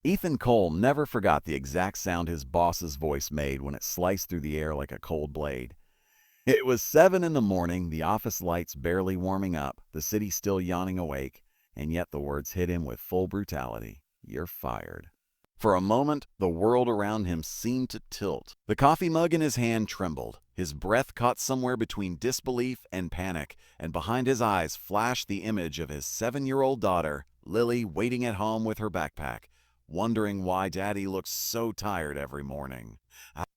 Ethan Cole never forgot the exact sound his boss's voice made when it sliced through the air like a cold blade. It was 7 in the morning, the office lights barely warming up, the city still yawning awake, and yet the words hit him with full brutality. You're fired. For a moment, the world around him seemed to tilt. The coffee mug in his hand trembled. His breath caught somewhere between disbelief and panic, and behind his eyes flashed the image of his 7-year-old daughter, Lily, waiting at home with her backpack, wondering why Daddy looks so tired every morning.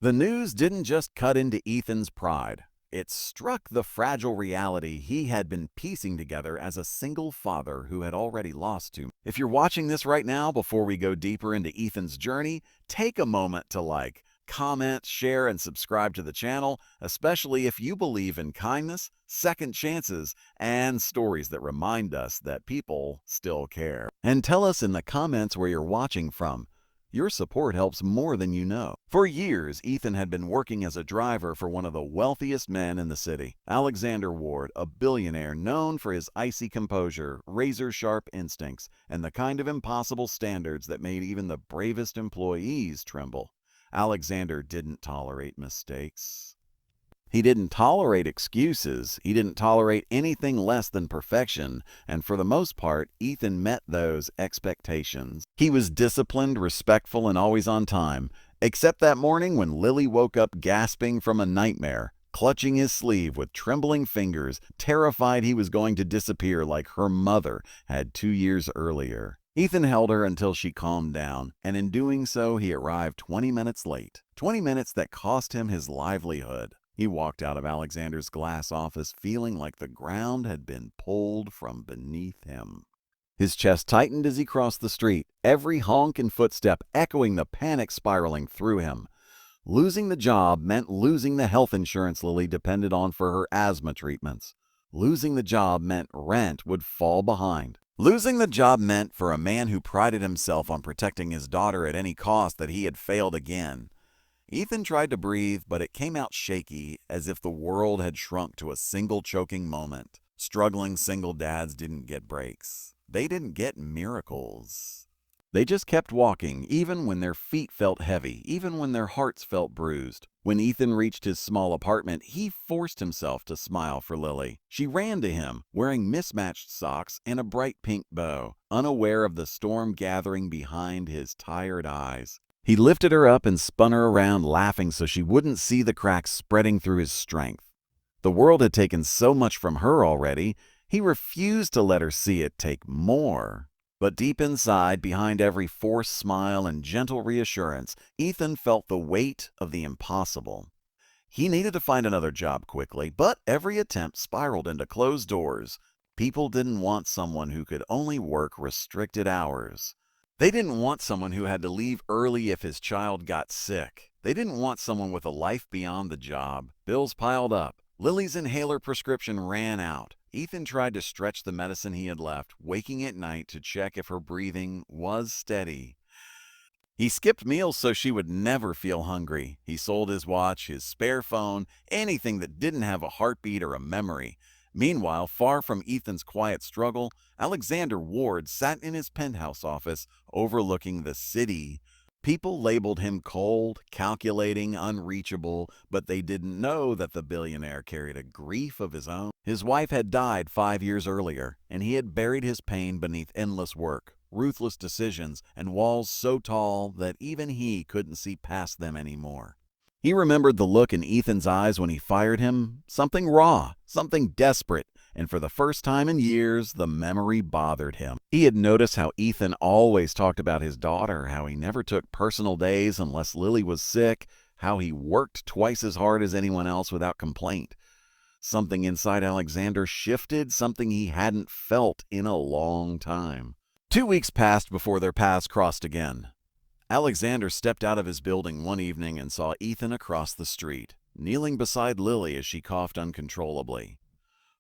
The news didn't just cut into Ethan's pride. It struck the fragile reality he had been piecing together as a single father who had already lost two. If you're watching this right now, before we go deeper into Ethan's journey, take a moment to like, comment, share, and subscribe to the channel, especially if you believe in kindness, second chances, and stories that remind us that people still care. And tell us in the comments where you're watching from. Your support helps more than you know. For years, Ethan had been working as a driver for one of the wealthiest men in the city, Alexander Ward, a billionaire known for his icy composure, razor-sharp instincts, and the kind of impossible standards that made even the bravest employees tremble. Alexander didn't tolerate mistakes. He didn't tolerate excuses. He didn't tolerate anything less than perfection, and for the most part, Ethan met those expectations. He was disciplined, respectful, and always on time, except that morning when Lily woke up gasping from a nightmare, clutching his sleeve with trembling fingers, terrified he was going to disappear like her mother had 2 years earlier. Ethan held her until she calmed down, and in doing so, he arrived 20 minutes late. 20 minutes that cost him his livelihood. He walked out of Alexander's glass office feeling like the ground had been pulled from beneath him. His chest tightened as he crossed the street, every honk and footstep echoing the panic spiraling through him. Losing the job meant losing the health insurance Lily depended on for her asthma treatments. Losing the job meant rent would fall behind. Losing the job meant, for a man who prided himself on protecting his daughter at any cost, that he had failed again. Ethan tried to breathe, but it came out shaky, as if the world had shrunk to a single choking moment. Struggling single dads didn't get breaks. They didn't get miracles. They just kept walking, even when their feet felt heavy, even when their hearts felt bruised. When Ethan reached his small apartment, he forced himself to smile for Lily. She ran to him, wearing mismatched socks and a bright pink bow, unaware of the storm gathering behind his tired eyes. He lifted her up and spun her around, laughing so she wouldn't see the cracks spreading through his strength. The world had taken so much from her already, he refused to let her see it take more. But deep inside, behind every forced smile and gentle reassurance, Ethan felt the weight of the impossible. He needed to find another job quickly, but every attempt spiraled into closed doors. People didn't want someone who could only work restricted hours. They didn't want someone who had to leave early if his child got sick. They didn't want someone with a life beyond the job. Bills piled up. Lily's inhaler prescription ran out. Ethan tried to stretch the medicine he had left, waking at night to check if her breathing was steady. He skipped meals so she would never feel hungry. He sold his watch, his spare phone, anything that didn't have a heartbeat or a memory. Meanwhile, far from Ethan's quiet struggle, Alexander Ward sat in his penthouse office overlooking the city. People labeled him cold, calculating, unreachable, but they didn't know that the billionaire carried a grief of his own. His wife had died 5 years earlier, and he had buried his pain beneath endless work, ruthless decisions, and walls so tall that even he couldn't see past them anymore. He remembered the look in Ethan's eyes when he fired him, something raw, something desperate, and for the first time in years, the memory bothered him. He had noticed how Ethan always talked about his daughter, how he never took personal days unless Lily was sick, how he worked twice as hard as anyone else without complaint. Something inside Alexander shifted, something he hadn't felt in a long time. 2 weeks passed before their paths crossed again. Alexander stepped out of his building one evening and saw Ethan across the street, kneeling beside Lily as she coughed uncontrollably.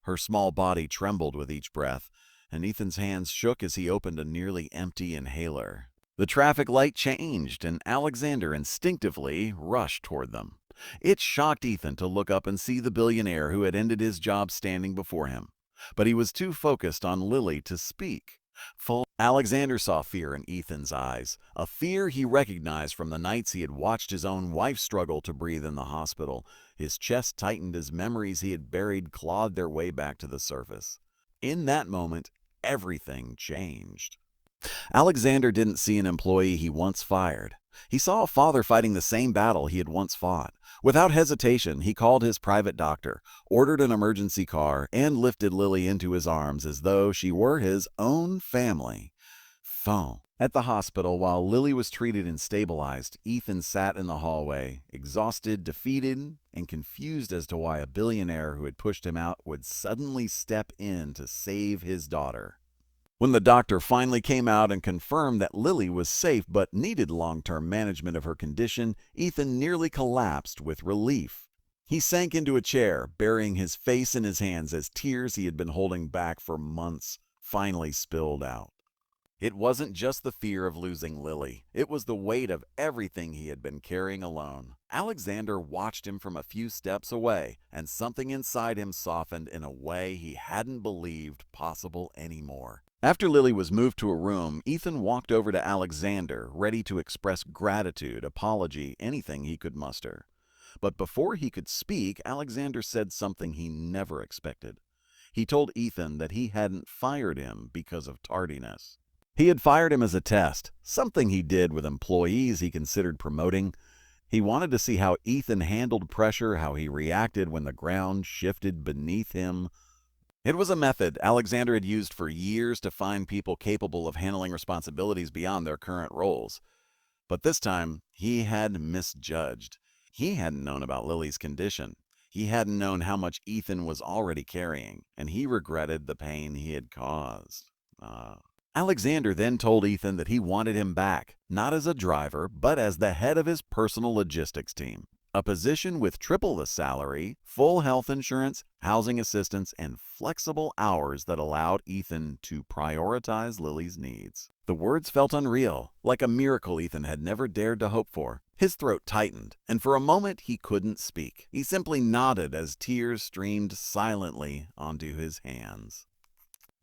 Her small body trembled with each breath, and Ethan's hands shook as he opened a nearly empty inhaler. The traffic light changed, and Alexander instinctively rushed toward them. It shocked Ethan to look up and see the billionaire who had ended his job standing before him. But he was too focused on Lily to speak. Full Alexander saw fear in Ethan's eyes, a fear he recognized from the nights he had watched his own wife struggle to breathe in the hospital. His chest tightened as memories he had buried clawed their way back to the surface. In that moment, everything changed. Alexander didn't see an employee he once fired. He saw a father fighting the same battle he had once fought. Without hesitation, he called his private doctor, ordered an emergency car, and lifted Lily into his arms as though she were his own family. Phone. At the hospital, while Lily was treated and stabilized, Ethan sat in the hallway, exhausted, defeated, and confused as to why a billionaire who had pushed him out would suddenly step in to save his daughter. When the doctor finally came out and confirmed that Lily was safe but needed long-term management of her condition, Ethan nearly collapsed with relief. He sank into a chair, burying his face in his hands as tears he had been holding back for months finally spilled out. It wasn't just the fear of losing Lily. It was the weight of everything he had been carrying alone. Alexander watched him from a few steps away, and something inside him softened in a way he hadn't believed possible anymore. After Lily was moved to a room, Ethan walked over to Alexander, ready to express gratitude, apology, anything he could muster. But before he could speak, Alexander said something he never expected. He told Ethan that he hadn't fired him because of tardiness. He had fired him as a test, something he did with employees he considered promoting. He wanted to see how Ethan handled pressure, how he reacted when the ground shifted beneath him. It was a method Alexander had used for years to find people capable of handling responsibilities beyond their current roles. But this time, he had misjudged. He hadn't known about Lily's condition. He hadn't known how much Ethan was already carrying, and he regretted the pain he had caused. Alexander then told Ethan that he wanted him back, not as a driver, but as the head of his personal logistics team. A position with triple the salary, full health insurance, housing assistance, and flexible hours that allowed Ethan to prioritize Lily's needs. The words felt unreal, like a miracle Ethan had never dared to hope for. His throat tightened, and for a moment he couldn't speak. He simply nodded as tears streamed silently onto his hands.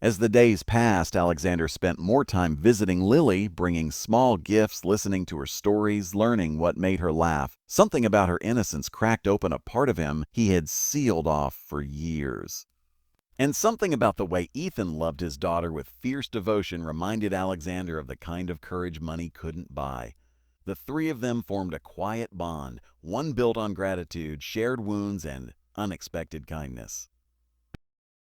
As the days passed, Alexander spent more time visiting Lily, bringing small gifts, listening to her stories, learning what made her laugh. Something about her innocence cracked open a part of him he had sealed off for years. And something about the way Ethan loved his daughter with fierce devotion reminded Alexander of the kind of courage money couldn't buy. The three of them formed a quiet bond, one built on gratitude, shared wounds, and unexpected kindness.